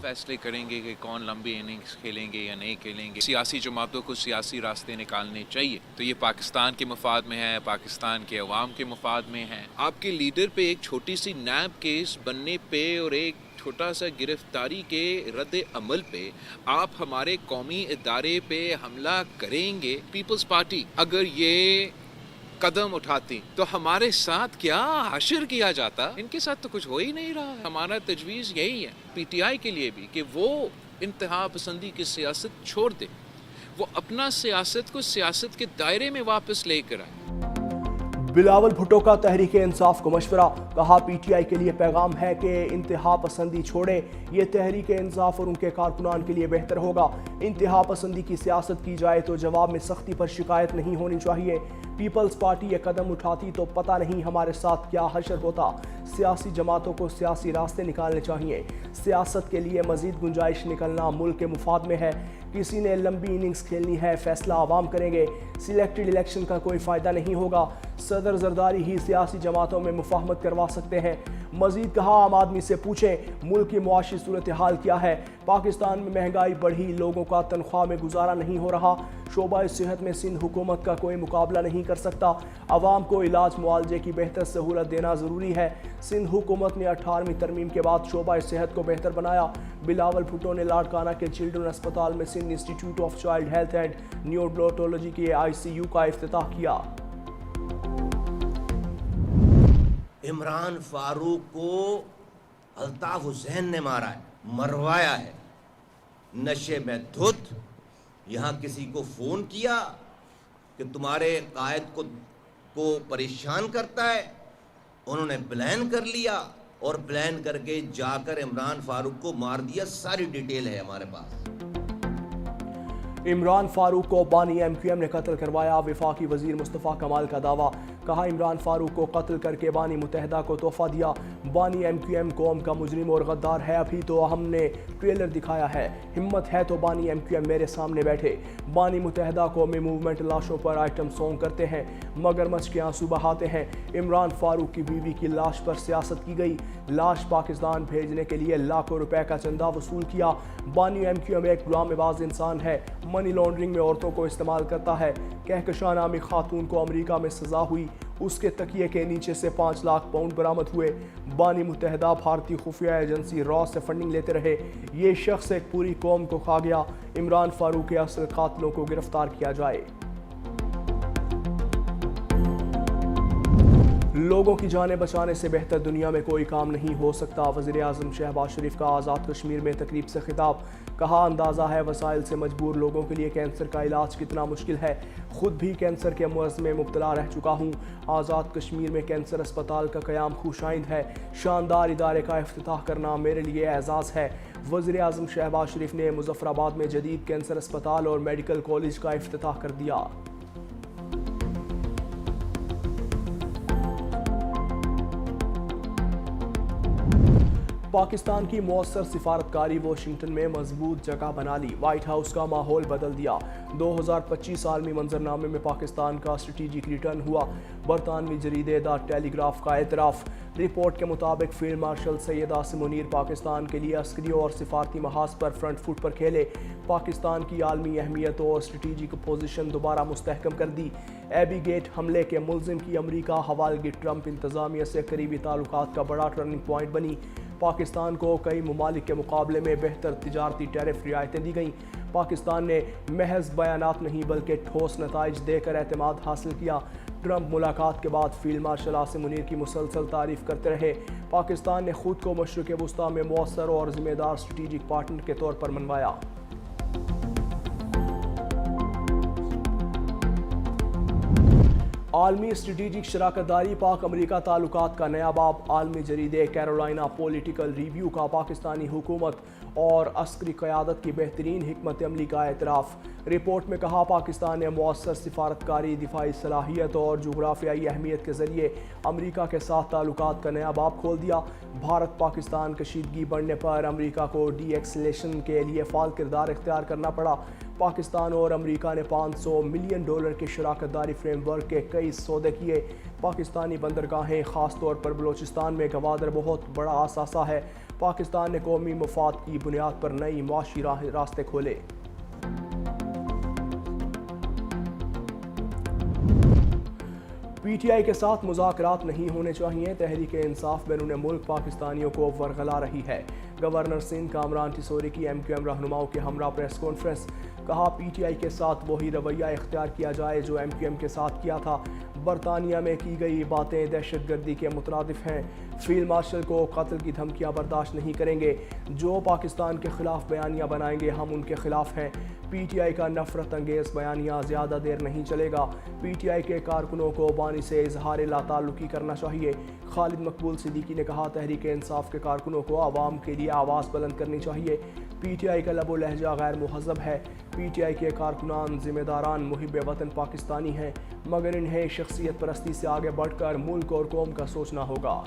फैसले करेंगे कि कौन लंबी इनिंग्स खेलेंगे या नहीं खेलेंगे। सियासी जमातों को सियासी रास्ते निकालने चाहिए, तो ये पाकिस्तान के मफाद में है, पाकिस्तान के अवाम के मफाद में है। आपके लीडर पे एक छोटी सी नैब केस बनने पे और एक छोटा सा गिरफ्तारी के रद्द अमल पे आप हमारे कौमी इदारे पे हमला करेंगे। पीपल्स पार्टी अगर ये कदम उठाती तो हमारे साथ क्या हशर किया जाता। इनके साथ तो कुछ हो ही नहीं रहा है। हमारा तजवीज़ यही है पीटीआई के लिए भी कि वो इंतहा पसंदी की सियासत छोड़ दे, वो अपना सियासत को सियासत के दायरे में वापस लेकर आए। बिलावल भुट्टो का तहरीक इंसाफ को मशवरा, कहा पीटीआई के लिए पैगाम है कि इंतहा पसंदी छोड़े, ये तहरीक इंसाफ और उनके कारकुनान के लिए बेहतर होगा। इंतहा पसंदी की सियासत की जाए तो जवाब में सख्ती पर शिकायत नहीं होनी चाहिए। पीपल्स पार्टी ये कदम उठाती तो पता नहीं हमारे साथ क्या हशर होता। सियासी जमातों को सियासी रास्ते निकालने चाहिए। सियासत के लिए मजीद गुंजाइश निकलना मुल्क के मुफाद में है। किसी ने लंबी इनिंग्स खेलनी है, फैसला आवाम करेंगे। सिलेक्टेड इलेक्शन का कोई फ़ायदा नहीं होगा। सदर जरदारी ही सियासी जमातों में मुफाहमत करवा सकते हैं। मजीद कहा, आम आदमी से पूछें मुल्क की मुआशी सूरत हाल क्या है। पाकिस्तान में महंगाई बढ़ी, लोगों का तनख्वाह में गुजारा नहीं हो रहा। शोबा सेहत में सिंध हुकूमत का कोई मुकाबला नहीं कर सकता। आवाम को इलाज मुआलजे की बेहतर सहूलत देना ज़रूरी है। सिंध हुकूमत ने 18वीं तरमीम के बाद शोबा सेहत को बेहतर बनाया। बिलावल भुट्टो ने लाड़काना के चिल्ड्रन अस्पताल में Sindh institute of child health and neurology के ICU का इफ्तिताह किया। इमरान फारूक को अल्ताफ हुसैन ने मारा है, मरवाया है, नशे में धुत। यहाँ किसी को फोन किया कि तुम्हारे कायद को परेशान करता है, उन्होंने प्लान कर लिया और प्लान करके जाकर इमरान फारूक को मार दिया। सारी डिटेल है हमारे पास। इमरान फारूक को बानी MQM ने कत्ल करवाया, वफाकी वजीर मुस्तफ़ा कमाल का दावा। कहा, इमरान फारूक को कत्ल करके बानी मुत्तहदा को तोहफा दिया। बानी MQM कौम का मुजरिम और गद्दार है। अभी तो हमने ट्रेलर दिखाया है, हिम्मत है तो बानी MQM मेरे सामने बैठे। बानी मुत्तहदा कौमी मूवमेंट लाशों पर आइटम सॉन्ग करते हैं, मगरमच्छ के आंसू बहाते हैं। इमरान फारूक की बीवी की लाश पर सियासत की गई। लाश पाकिस्तान भेजने के लिए लाखों रुपए का चंदा वसूल किया। बानी MQM एक गुलामबाज इंसान है, मनी लॉन्ड्रिंग में औरतों को इस्तेमाल करता है। कहकशां नामी खातून को अमेरिका में सजा हुई, उसके तकिए के नीचे से 5 लाख पाउंड बरामद हुए। बानी मुत्तहदा भारतीय खुफिया एजेंसी रॉ से फंडिंग लेते रहे। ये शख्स एक पूरी कौम को खा गया। इमरान फारूक के असल कातिलों को गिरफ्तार किया जाए। लोगों की जानें बचाने से बेहतर दुनिया में कोई काम नहीं हो सकता। वज़ीर आज़म शहबाज शरीफ का आज़ाद कश्मीर में तकरीब से खिताब। कहा, अंदाज़ा है वसाइल से मजबूर लोगों के लिए कैंसर का इलाज कितना मुश्किल है। खुद भी कैंसर के मर्ज़ में मुब्तला रह चुका हूँ। आज़ाद कश्मीर में कैंसर अस्पताल का क़याम खुशाइंद है। शानदार इदारे का इफ्तिताह करना मेरे लिए एजाज़ है। वज़ीर आज़म शहबाज शरीफ ने मुज़फ़्फ़राबाद में जदीद कैंसर अस्पताल और मेडिकल कॉलेज का इफ्तिताह कर दिया। पाकिस्तान की मौसर सिफारतकारी वाशिंगटन में मजबूत जगह बना ली। वाइट हाउस का माहौल बदल दिया। 2025 आलमी मंजरनामे में पाकिस्तान का स्ट्रेटेजिक रिटर्न हुआ। बरतानवी जरीदे द टेलीग्राफ का एतराफ़। रिपोर्ट के मुताबिक फील्ड मार्शल सैयद आसिम मुनीर पाकिस्तान के लिए अस्करी और सिफारती महाज पर फ्रंट फुट पर खेले। पाकिस्तान की आलमी अहमियत और स्ट्रेटेजिक पोजीशन दोबारा मुस्तहकम कर दी। एबी गेट हमले के मुलजिम की अमरीका हवालगी ट्रंप इंतजामिया से करीबी ताल्लुकात का बड़ा टर्निंग पॉइंट बनी। पाकिस्तान को कई ममालिक के मुकाबले में बेहतर तिजारती टैरिफ रियायतें दी गईं। पाकिस्तान ने महज बयानात नहीं बल्कि ठोस नताइज देकर एतमाद हासिल किया। ट्रंप मुलाकात के बाद फील्ड मार्शल आसिम मुनीर की मुसलसल तारीफ करते रहे। पाकिस्तान ने खुद को मशरिक़ वस्ता में मौसर और ज़िम्मेदार स्ट्रेटेजिक पार्टनर के तौर पर मनवाया। आलमी स्ट्रेटेजिक शराकतदारी पाक अमरीका ताल्लुकात का नया बाब। आलमी जरीदे कैरोलिना पॉलिटिकल रिव्यू का पाकिस्तानी हुकूमत और अस्करी क़यादत की बेहतरीन हिकमत अमली का एतराफ़। रिपोर्ट में कहा, पाकिस्तान ने मौसर सिफारतकारी, दिफाई सलाहियत और जुग़राफ़ियाई अहमियत के ज़रिए अमरीका के साथ ताल्लुकात का नया बाब खोल दिया। भारत पाकिस्तान कशीदगी बढ़ने पर अमरीका को डी-एस्केलेशन के लिए फ़ाल किरदार इख्तियार करना पड़ा। पाकिस्तान और अमरीका ने $500 मिलियन के शराकतदारी फ्रेमवर्क के कई सौदे किए। पाकिस्तानी बंदरगाहें ख़ास तौर पर बलोचिस्तान में गवादर बहुत बड़ा असासा है। پاکستان نے قومی مفاد کی بنیاد پر نئی معاشی راستے کھولے۔ پی ٹی آئی کے ساتھ مذاکرات نہیں ہونے چاہیے، تحریک انصاف بیرون ملک پاکستانیوں کو ورغلا رہی ہے۔ گورنر سندھ کامران ٹیسوری کی ایم کیو ایم رہنماؤں کے ہمراہ پریس کانفرنس، کہا پی ٹی آئی کے ساتھ وہی رویہ اختیار کیا جائے جو ایم کیو ایم کے ساتھ کیا تھا۔ برطانیہ میں کی گئی باتیں دہشت گردی کے مترادف ہیں۔ فیلڈ مارشل کو قتل کی دھمکیاں برداشت نہیں کریں گے، جو پاکستان کے خلاف بیانیہ بنائیں گے ہم ان کے خلاف ہیں۔ پی ٹی آئی کا نفرت انگیز بیانیہ زیادہ دیر نہیں چلے گا۔ پی ٹی آئی کے کارکنوں کو بانی سے اظہار لا تعلقی کرنا چاہیے۔ خالد مقبول صدیقی نے کہا تحریک انصاف کے کارکنوں کو عوام کے لیے آواز بلند کرنی چاہیے۔ پی ٹی آئی کا لب و لہجہ غیر مہذب ہے۔ پی ٹی آئی کے کارکنان ذمہ داران محب وطن پاکستانی ہیں، مگر انہیں شخصیت پرستی سے آگے بڑھ کر ملک اور قوم کا سوچنا ہوگا۔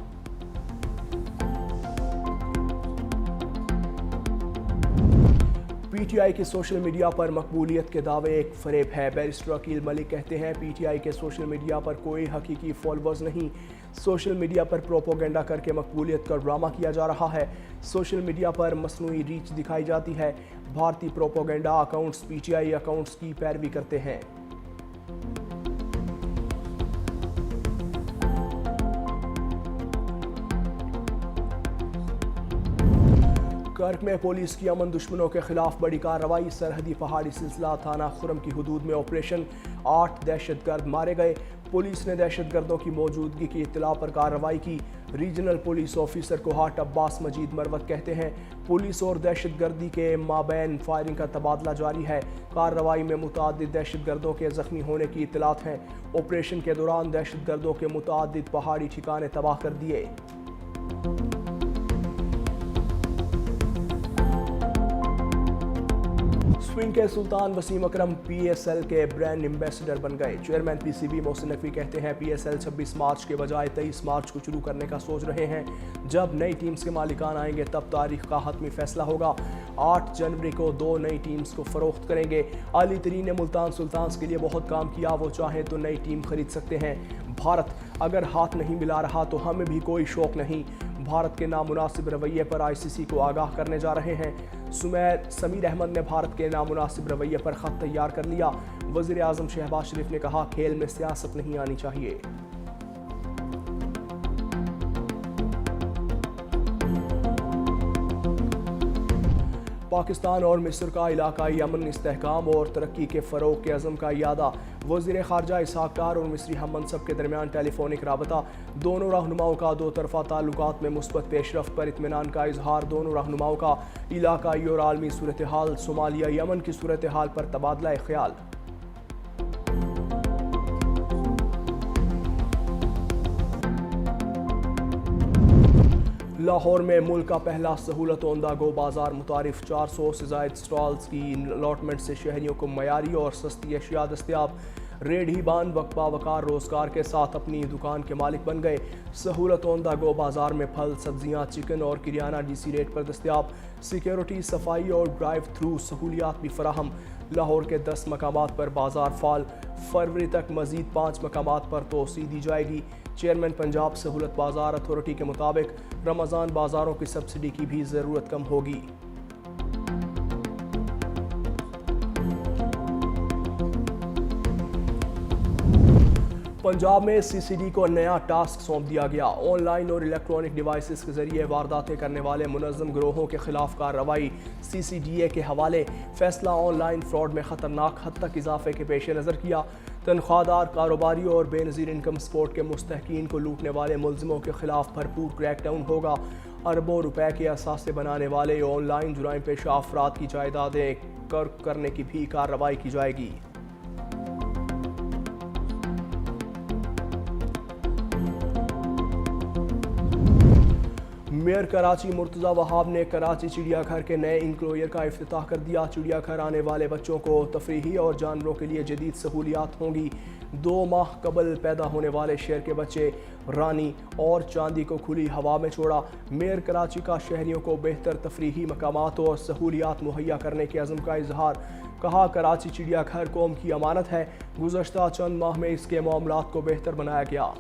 پی ٹی آئی کی سوشل میڈیا پر مقبولیت کے دعوے ایک فریب ہے۔ بیرسٹر عقیل ملک کہتے ہیں پی ٹی آئی کے سوشل میڈیا پر کوئی حقیقی فالوورز نہیں، سوشل میڈیا پر پروپیگنڈا کر کے مقبولیت کا ڈرامہ کیا جا رہا ہے۔ سوشل میڈیا پر مصنوعی ریچ دکھائی جاتی ہے۔ بھارتی propaganda accounts P T I accounts کی پیروی کرتے ہیں۔ کرک میں پولیس کی امن دشمنوں کے خلاف بڑی کارروائی، سرحدی پہاڑی سلسلہ تھانہ خرم کی حدود میں آپریشن، 8 دہشت گرد مارے گئے۔ پولیس نے دہشت گردوں کی موجودگی کی اطلاع پر کارروائی کی۔ ریجنل پولیس آفیسر کوہاٹ عباس مجید مروت کہتے ہیں پولیس اور دہشت گردی کے مابین فائرنگ کا تبادلہ جاری ہے۔ کارروائی میں متعدد دہشت گردوں کے زخمی ہونے کی اطلاعات ہیں۔ آپریشن کے دوران دہشت گردوں کے متعدد پہاڑی ٹھکانے تباہ کر دیے۔ سوئنگ کے سلطان وسیم اکرم پی ایس ایل کے برانڈ ایمبیسڈر بن گئے۔ Chairman P C B Mohsin Naqvi کہتے ہیں پی ایس ایل 26 مارچ کے بجائے 23 مارچ کو شروع کرنے کا سوچ رہے ہیں۔ جب نئی ٹیمز کے مالکان آئیں گے تب تاریخ کا حتمی فیصلہ ہوگا۔ 8 جنوری کو 2 نئی ٹیمز کو فروخت کریں گے۔ علی ترین نے ملتان سلطانز کے لیے بہت کام کیا، وہ چاہیں تو نئی ٹیم خرید سکتے ہیں۔ بھارت اگر ہاتھ نہیں ملا رہا تو ہمیں بھی کوئی شوق نہیں۔ بھارت کے نامناسب رویے پر آئی سی سی کو آگاہ کرنے جا رہے ہیں۔ سمیر احمد نے بھارت کے نامناسب رویے پر خط تیار کر لیا۔ وزیر اعظم شہباز شریف نے کہا کھیل میں سیاست نہیں آنی چاہیے۔ پاکستان اور مصر کا علاقائی امن، استحکام اور ترقی کے فروغ کے عزم کا اعادہ۔ وزیر خارجہ اسحاق ڈار اور مصری ہم منصب کے درمیان ٹیلی فونک رابطہ۔ دونوں رہنماؤں کا دو طرفہ تعلقات میں مثبت پیش رفت پر اطمینان کا اظہار۔ دونوں رہنماؤں کا علاقائی اور عالمی صورتحال، صومالیہ، یمن کی صورتحال پر تبادلہ خیال۔ لاہور میں ملک کا پہلا سہولت عمدہ گو بازار متعارف، 400 سے زائد سٹالز کی الاٹمنٹ سے شہریوں کو معیاری اور سستی اشیاء دستیاب۔ ریڑھی بان وقبہ وقار روزگار کے ساتھ اپنی دکان کے مالک بن گئے۔ سہولت عمدہ گو بازار میں پھل، سبزیاں، چکن اور کریانہ ڈی سی ریٹ پر دستیاب۔ سیکیورٹی، صفائی اور ڈرائیو تھرو سہولیات بھی فراہم۔ لاہور کے 10 مقامات پر بازار فعال، فروری تک مزید 5 مقامات پر توسیع دی جائے گی۔ چیئرمین پنجاب سہولت بازار اتھارٹی کے مطابق رمضان بازاروں کی سبسڈی کی بھی ضرورت کم ہوگی۔ پنجاب میں سی سی ڈی کو نیا ٹاسک سونپ دیا گیا۔ آن لائن اور الیکٹرانک ڈیوائسز کے ذریعے وارداتیں کرنے والے منظم گروہوں کے خلاف کارروائی۔ سی سی ڈی اے کے حوالے فیصلہ آن لائن فراڈ میں خطرناک حد تک اضافے کے پیش نظر کیا۔ تنخواہ دار کاروباری اور بے نظیر انکم سپورٹ کے مستحقین کو لوٹنے والے ملزموں کے خلاف بھرپور کریک ڈاؤن ہوگا۔ اربوں روپے کے اثاثے بنانے والے آن لائن جرائم پیشہ افراد کی جائیدادیں قرق کرنے کی بھی کارروائی کی جائے گی۔ میئر کراچی مرتضی وہاب نے کراچی چڑیا گھر کے نئے انکلوژر کا افتتاح کر دیا۔ چڑیا گھر آنے والے بچوں کو تفریحی اور جانوروں کے لیے جدید سہولیات ہوں گی۔ 2 ماہ قبل پیدا ہونے والے شیر کے بچے رانی اور چاندی کو کھلی ہوا میں چھوڑا۔ میئر کراچی کا شہریوں کو بہتر تفریحی مقامات اور سہولیات مہیا کرنے کے عزم کا اظہار۔ کہا کراچی چڑیا گھر قوم کی امانت ہے، گزشتہ چند ماہ میں اس کے معاملات کو بہتر بنایا گیا۔